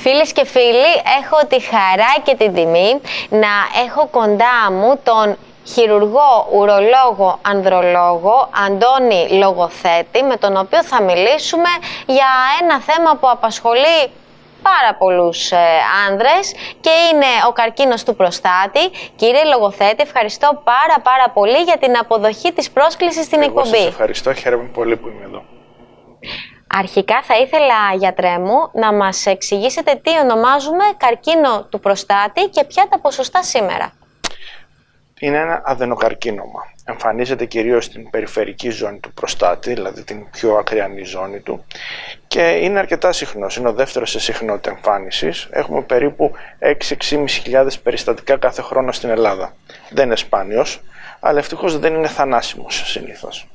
Φίλες και φίλοι, έχω τη χαρά και την τιμή να έχω κοντά μου τον χειρουργό, ουρολόγο, ανδρολόγο Αντώνη Λογοθέτη, με τον οποίο θα μιλήσουμε για ένα θέμα που απασχολεί πάρα πολλούς άνδρες και είναι ο καρκίνος του προστάτη. Κύριε Λογοθέτη, ευχαριστώ πάρα πολύ για την αποδοχή της πρόσκλησης στην εκπομπή. Εγώ σας ευχαριστώ, χαίρομαι πολύ που είμαι εδώ. Αρχικά θα ήθελα, γιατρέ μου, να μας εξηγήσετε τι ονομάζουμε καρκίνο του προστάτη και ποια τα ποσοστά σήμερα. Είναι ένα αδενοκαρκίνωμα. Εμφανίζεται κυρίως στην περιφερική ζώνη του προστάτη, δηλαδή την πιο ακριανή ζώνη του, και είναι αρκετά συχνός. Είναι ο δεύτερος σε συχνότητα εμφάνισης. Έχουμε περίπου 6.000-6.500 περιστατικά κάθε χρόνο στην Ελλάδα. Δεν είναι σπάνιος, αλλά ευτυχώς δεν είναι θανάσιμος συνήθως.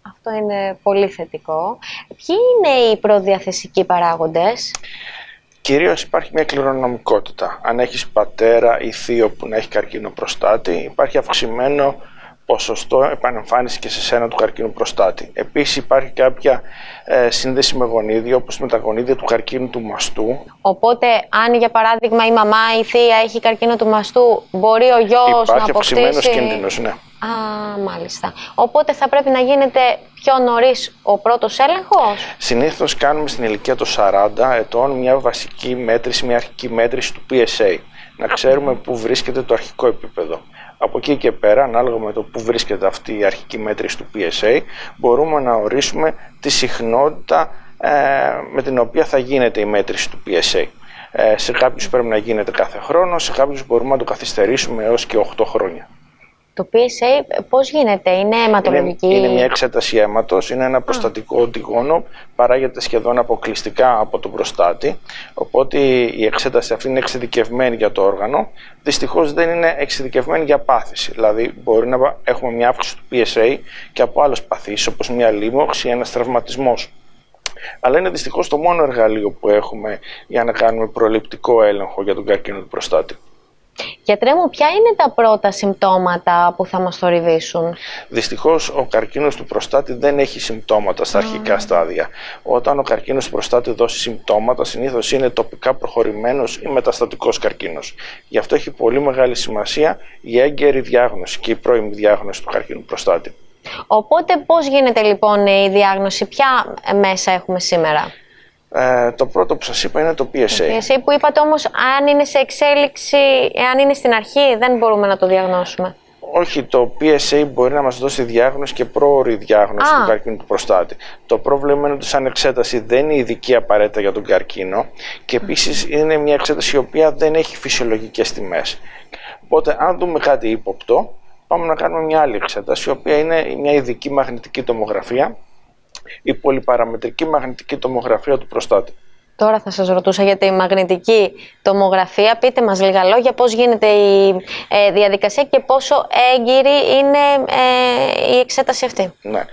Αυτό είναι πολύ θετικό. Ποιοι είναι οι προδιαθεσικοί παράγοντες? Κυρίως υπάρχει μια κληρονομικότητα. Αν έχεις πατέρα ή θείο που να έχει καρκίνο προστάτη, υπάρχει αυξημένο ποσοστό επανεμφάνιση και σε σένα του καρκίνου προστάτη. Επίσης υπάρχει κάποια σύνδεση με γονίδιο, όπως με τα γονίδια του καρκίνου του μαστού. Οπότε, αν για παράδειγμα η μαμά ή η θεία έχει καρκίνο του μαστού, μπορεί ο γιος να αποκτήσει? Υπάρχει αυξημένος κίνδυνος, ναι. Μάλιστα. Οπότε θα πρέπει να γίνεται πιο νωρίς ο πρώτος έλεγχος? Συνήθως κάνουμε στην ηλικία των 40 ετών μια βασική μέτρηση, μια αρχική μέτρηση του PSA. Να ξέρουμε πού βρίσκεται το αρχικό επίπεδο. Από εκεί και πέρα, ανάλογα με το πού βρίσκεται αυτή η αρχική μέτρηση του PSA, μπορούμε να ορίσουμε τη συχνότητα με την οποία θα γίνεται η μέτρηση του PSA. Σε κάποιους πρέπει να γίνεται κάθε χρόνο, σε κάποιους μπορούμε να το καθυστερήσουμε έως και 8 χρόνια. Το PSA πώς γίνεται, είναι αιματολογική? Είναι μια εξέταση αίματος, είναι ένα προστατικό οντιγόνο, παράγεται σχεδόν αποκλειστικά από τον προστάτη, οπότε η εξέταση αυτή είναι εξειδικευμένη για το όργανο, δυστυχώς δεν είναι εξειδικευμένη για πάθηση, δηλαδή μπορεί να έχουμε μια αύξηση του PSA και από άλλες παθήσεις όπως μια λίμωξη ή ένας τραυματισμός. Αλλά είναι δυστυχώς το μόνο εργαλείο που έχουμε για να κάνουμε προληπτικό έλεγχο για τον καρκίνο του προστάτη. Γιατρέ μου, ποια είναι τα πρώτα συμπτώματα που θα μας θορυβήσουν? Δυστυχώς ο καρκίνος του προστάτη δεν έχει συμπτώματα στα αρχικά στάδια. Όταν ο καρκίνος του προστάτη δώσει συμπτώματα, συνήθως είναι τοπικά προχωρημένος ή μεταστατικός καρκίνος. Γι' αυτό έχει πολύ μεγάλη σημασία η έγκαιρη διάγνωση και η πρώιμη διάγνωση του καρκίνου προστάτη. Οπότε πώς γίνεται λοιπόν η διάγνωση, ποια μέσα έχουμε σήμερα? Το πρώτο που σας είπα είναι το PSA. Το PSA που είπατε όμως, αν είναι σε εξέλιξη, αν είναι στην αρχή, δεν μπορούμε να το διαγνώσουμε. Όχι, το PSA μπορεί να μας δώσει διάγνωση και πρόωρη διάγνωση του καρκίνου του προστάτη. Το πρόβλημα είναι ότι σαν εξέταση δεν είναι ειδική απαραίτητα για τον καρκίνο και επίσης είναι μια εξέταση η οποία δεν έχει φυσιολογικές τιμές. Οπότε αν δούμε κάτι ύποπτο, πάμε να κάνουμε μια άλλη εξέταση, η οποία είναι μια ειδική μαγνητική τομογραφία, η πολυπαραμετρική μαγνητική τομογραφία του προστάτη. Τώρα θα σας ρωτούσα για τη μαγνητική τομογραφία. Πείτε μας λίγα λόγια πώς γίνεται η διαδικασία και πόσο έγκυρη είναι η εξέταση αυτή. Ναι.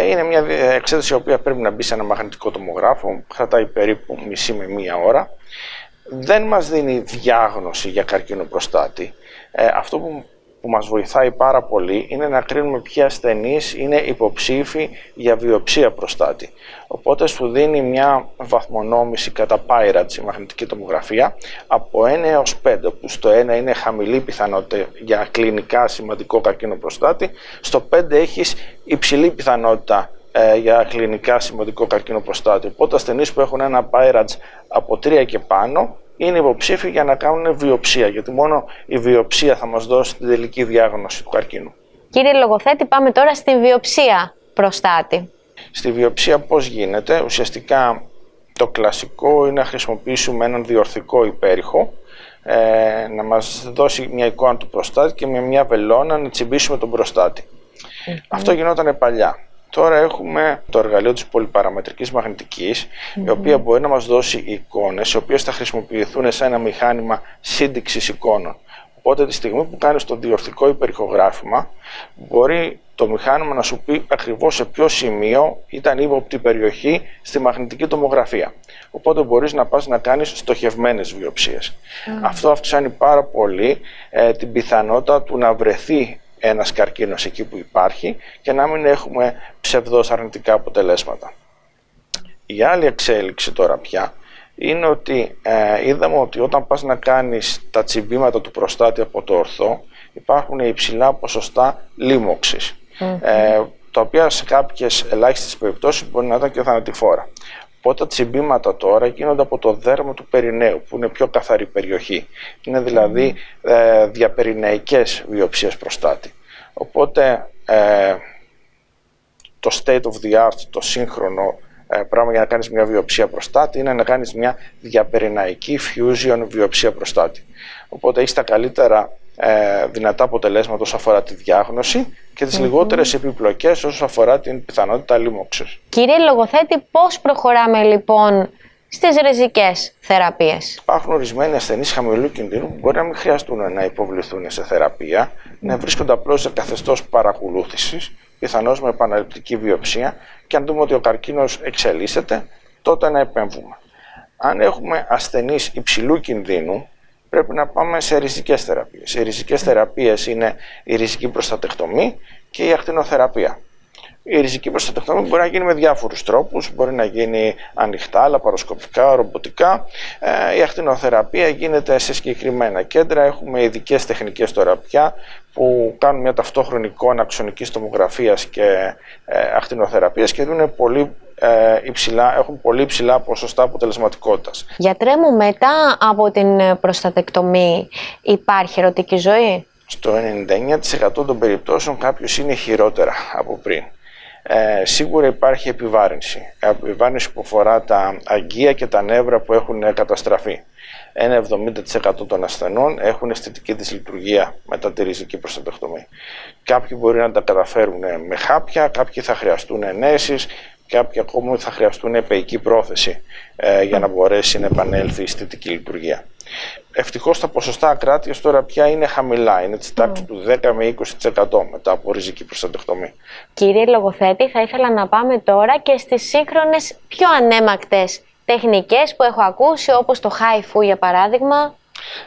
Είναι μια εξέταση η οποία πρέπει να μπει σε ένα μαγνητικό τομογράφο, κρατάει περίπου μισή με μία ώρα. Δεν μας δίνει διάγνωση για καρκίνο προστάτη. Αυτό που μας βοηθάει πάρα πολύ είναι να κρίνουμε ποιοι ασθενείς είναι υποψήφοι για βιοψία προστάτη. Οπότε σου δίνει μια βαθμονόμηση κατά PIRADS, η μαγνητική τομογραφία, από 1 έως 5, που στο 1 είναι χαμηλή πιθανότητα για κλινικά σημαντικό καρκίνο προστάτη, στο 5 έχεις υψηλή πιθανότητα για κλινικά σημαντικό καρκίνο προστάτη. Οπότε ασθενείς που έχουν ένα PIRADS από 3 και πάνω είναι υποψήφιοι για να κάνουν βιοψία, γιατί μόνο η βιοψία θα μας δώσει την τελική διάγνωση του καρκίνου. Κύριε Λογοθέτη, πάμε τώρα στην βιοψία προστάτη. Στη βιοψία πώς γίνεται? Ουσιαστικά το κλασικό είναι να χρησιμοποιήσουμε έναν διορθικό υπέρηχο, να μας δώσει μια εικόνα του προστάτη και με μια βελόνα να τσιμπήσουμε τον προστάτη. Αυτό γινόταν παλιά. Τώρα έχουμε το εργαλείο της πολυπαραμετρικής μαγνητικής, η οποία μπορεί να μας δώσει εικόνες, οι οποίες θα χρησιμοποιηθούν σε ένα μηχάνημα σύνδεξης εικόνων. Οπότε τη στιγμή που κάνεις το διορθικό υπερηχογράφημα, μπορεί το μηχάνημα να σου πει ακριβώς σε ποιο σημείο ήταν η ύποπτη περιοχή στη μαγνητική τομογραφία. Οπότε μπορείς να πας να κάνεις στοχευμένες βιοψίες. Αυτό αυξάνει πάρα πολύ την πιθανότητα του να βρεθεί ένας καρκίνος εκεί που υπάρχει και να μην έχουμε ψευδώς αρνητικά αποτελέσματα. Η άλλη εξέλιξη τώρα πια είναι ότι είδαμε ότι όταν πας να κάνεις τα τσιμπήματα του προστάτη από το ορθό, υπάρχουν υψηλά ποσοστά λίμωξης, τα οποία σε κάποιες ελάχιστες περιπτώσεις μπορεί να ήταν και θανατηφόρα. Οπότε τα τσιμπήματα τώρα γίνονται από το δέρμα του περιναίου, που είναι πιο καθαρή περιοχή. Είναι δηλαδή διαπεριναϊκές βιοψίες προστάτη. Οπότε το state of the art, το σύγχρονο πράγμα για να κάνεις μια βιοψία προστάτη είναι να κάνεις μια διαπεριναϊκή fusion βιοψία προστάτη. Οπότε έχεις τα καλύτερα δυνατά αποτελέσματα όσον αφορά τη διάγνωση και τις λιγότερες επιπλοκές όσον αφορά την πιθανότητα λίμωξης. Κύριε λογοθέτη, πώς προχωράμε λοιπόν στις ριζικές θεραπείες? Υπάρχουν ορισμένοι ασθενείς χαμηλού κινδύνου που μπορεί να μην χρειαστούν να υποβληθούν σε θεραπεία, να βρίσκονται απλώς σε καθεστώς παρακολούθησης, πιθανώς με επαναληπτική βιοψία, και αν δούμε ότι ο καρκίνος εξελίσσεται, τότε να επέμβουμε. Αν έχουμε ασθενείς υψηλού κινδύνου, πρέπει να πάμε σε ριζικές θεραπείες. Οι ριζικές θεραπείες είναι η ριζική προστατεκτομή και η ακτινοθεραπεία. Η ριζική προστατεκτομή μπορεί να γίνει με διάφορους τρόπους, μπορεί να γίνει ανοιχτά, λαπαροσκοπικά, ρομποτικά. Η ακτινοθεραπεία γίνεται σε συγκεκριμένα κέντρα. Έχουμε ειδικές τεχνικές τώρα πια που κάνουν μια ταυτόχρονη εικόνα αξονικής τομογραφίας και ακτινοθεραπείας και έχουν πολύ υψηλά ποσοστά αποτελεσματικότητας. Γιατρέ μου, μετά από την προστατεκτομή υπάρχει ερωτική ζωή? Στο 99% των περιπτώσεων κάποιος είναι χειρότερα από πριν. Σίγουρα υπάρχει επιβάρυνση. Επιβάρυνση που αφορά τα αγκία και τα νεύρα που έχουν καταστραφεί. Ένα 70% των ασθενών έχουν αισθητική δυσλειτουργία μετά τη ριζική προστατεκτομή. Κάποιοι μπορεί να τα καταφέρουν με χάπια, κάποιοι θα χρειαστούν ενέσεις, κάποιοι ακόμα θα χρειαστούν επεϊκή πρόθεση για να μπορέσει να επανέλθει η αισθητική λειτουργία. Ευτυχώς τα ποσοστά ακράτειας τώρα πια είναι χαμηλά, είναι της τάξης του 10 με 20% μετά από ριζική προστατεκτομή. Κύριε λογοθέτη, θα ήθελα να πάμε τώρα και στις σύγχρονες πιο ανέμακτες τεχνικές που έχω ακούσει, όπως το HIFU για παράδειγμα.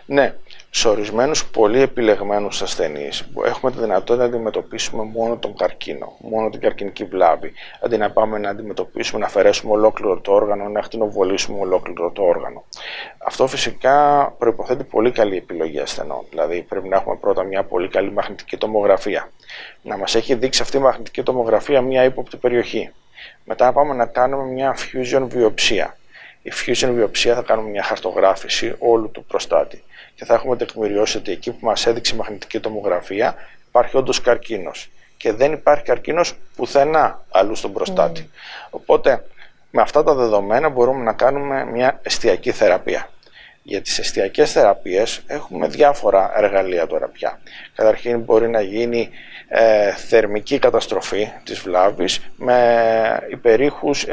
Ναι, σε ορισμένους πολύ επιλεγμένους ασθενείς έχουμε τη δυνατότητα να αντιμετωπίσουμε μόνο τον καρκίνο, μόνο την καρκινική βλάβη. Αντί να πάμε να αντιμετωπίσουμε, να αφαιρέσουμε ολόκληρο το όργανο, να ακτινοβολήσουμε ολόκληρο το όργανο. Αυτό φυσικά προϋποθέτει πολύ καλή επιλογή ασθενών. Δηλαδή πρέπει να έχουμε πρώτα μια πολύ καλή μαγνητική τομογραφία. Να μας έχει δείξει αυτή η μαγνητική τομογραφία μια ύποπτη περιοχή. Μετά να πάμε να κάνουμε μια fusion βιοψία. Η fusion βιοψία θα κάνουμε μια χαρτογράφηση όλου του προστάτη και θα έχουμε τεκμηριώσει ότι εκεί που μας έδειξε η μαγνητική τομογραφία υπάρχει όντως καρκίνος και δεν υπάρχει καρκίνος πουθενά αλλού στον προστάτη. Οπότε με αυτά τα δεδομένα μπορούμε να κάνουμε μια εστιακή θεραπεία. Για τις εστιακές θεραπείες έχουμε διάφορα εργαλεία τώρα πια. Καταρχήν μπορεί να γίνει θερμική καταστροφή της βλάβης με υπερήχους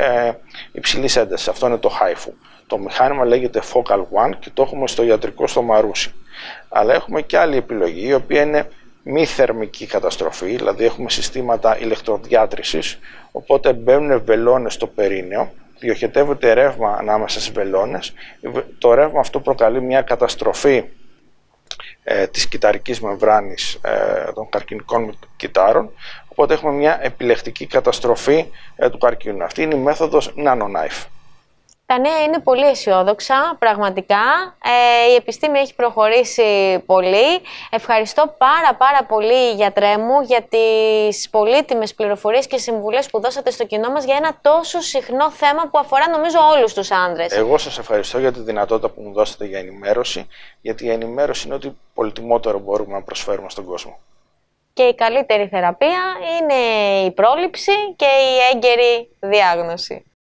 υψηλής έντασης. Αυτό είναι το HIFU. Το μηχάνημα λέγεται Focal One και το έχουμε στο ιατρικό στο Μαρούσι. Αλλά έχουμε και άλλη επιλογή, η οποία είναι μη θερμική καταστροφή, δηλαδή έχουμε συστήματα ηλεκτροδιάτρησης, οπότε μπαίνουν βελόνες στο περίνεο, διοχετεύεται ρεύμα ανάμεσα στις βελόνες. Το ρεύμα αυτό προκαλεί μια καταστροφή της κυταρικής μεμβράνης των καρκινικών κυτάρων, οπότε έχουμε μια επιλεκτική καταστροφή του καρκίνου. Αυτή είναι η μέθοδος NanoKnife. Τα νέα είναι πολύ αισιόδοξα, πραγματικά. Η επιστήμη έχει προχωρήσει πολύ. Ευχαριστώ πάρα πολύ, γιατρέ μου, για τις πολύτιμες πληροφορίες και συμβουλές που δώσατε στο κοινό μας για ένα τόσο συχνό θέμα που αφορά νομίζω όλους τους άνδρες. Εγώ σας ευχαριστώ για τη δυνατότητα που μου δώσατε για ενημέρωση, γιατί η ενημέρωση είναι ότι πολυτιμότερο μπορούμε να προσφέρουμε στον κόσμο. Και η καλύτερη θεραπεία είναι η πρόληψη και η έγκαιρη διάγνωση.